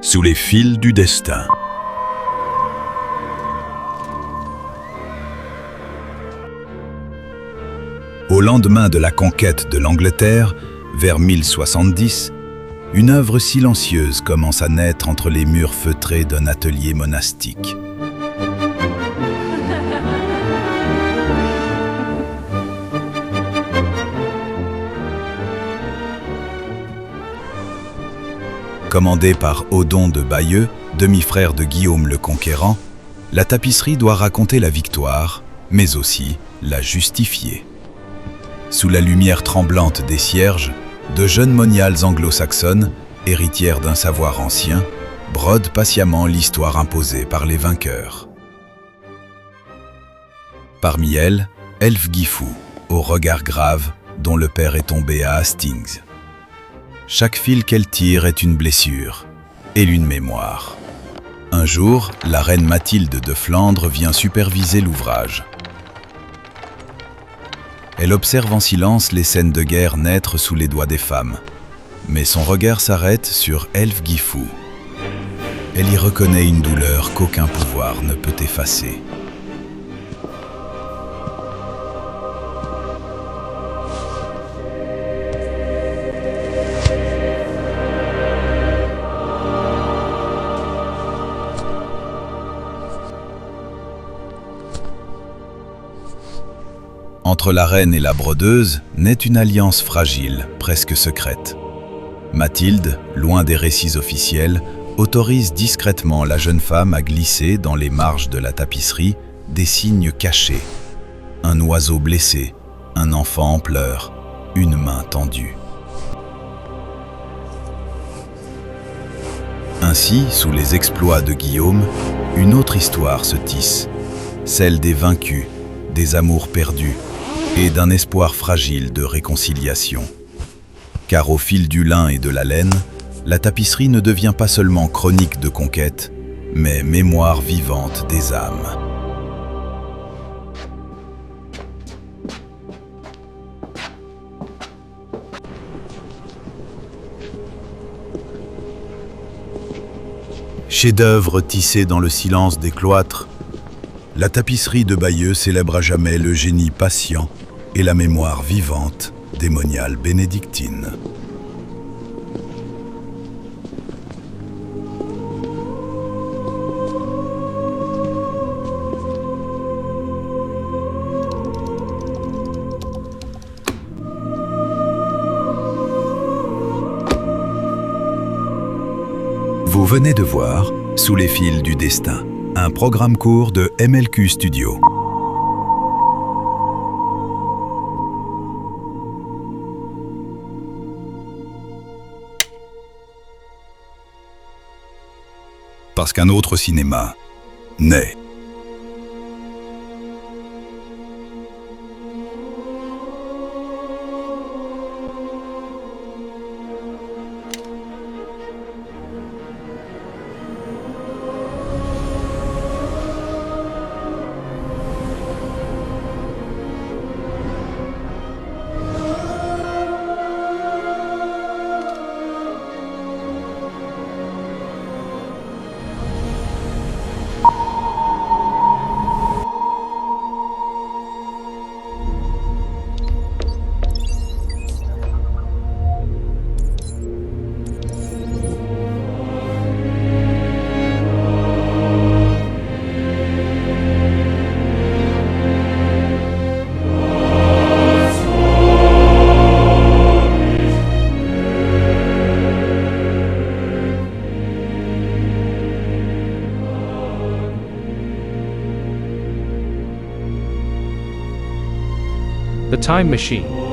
Sous les fils du destin. Au lendemain de la conquête de l'Angleterre, vers 1070, une œuvre silencieuse commence à naître entre les murs feutrés d'un atelier monastique. Commandée par Odon de Bayeux, demi-frère de Guillaume le Conquérant, la tapisserie doit raconter la victoire, mais aussi la justifier. Sous la lumière tremblante des cierges, de jeunes moniales anglo-saxonnes, héritières d'un savoir ancien, brodent patiemment l'histoire imposée par les vainqueurs. Parmi elles, Ælfgifu, au regard grave, dont le père est tombé à Hastings. Chaque fil qu'elle tire est une blessure et une mémoire. Un jour, la reine Mathilde de Flandre vient superviser l'ouvrage. Elle observe en silence les scènes de guerre naître sous les doigts des femmes. Mais son regard s'arrête sur Ælfgifu. Elle y reconnaît une douleur qu'aucun pouvoir ne peut effacer. Entre la reine et la brodeuse naît une alliance fragile, presque secrète. Mathilde, loin des récits officiels, autorise discrètement la jeune femme à glisser dans les marges de la tapisserie des signes cachés. Un oiseau blessé, un enfant en pleurs, une main tendue. Ainsi, sous les exploits de Guillaume, une autre histoire se tisse, celle des vaincus, des amours perdus, et d'un espoir fragile de réconciliation. Car au fil du lin et de la laine, la tapisserie ne devient pas seulement chronique de conquête, mais mémoire vivante des âmes. Chef-d'œuvre tissé dans le silence des cloîtres, la tapisserie de Bayeux célèbre à jamais le génie patient et la mémoire vivante des moniales bénédictines. Vous venez de voir Sous les fils du destin, un programme court de MLQ Studio. Parce qu'un autre cinéma naît. The Time Machine.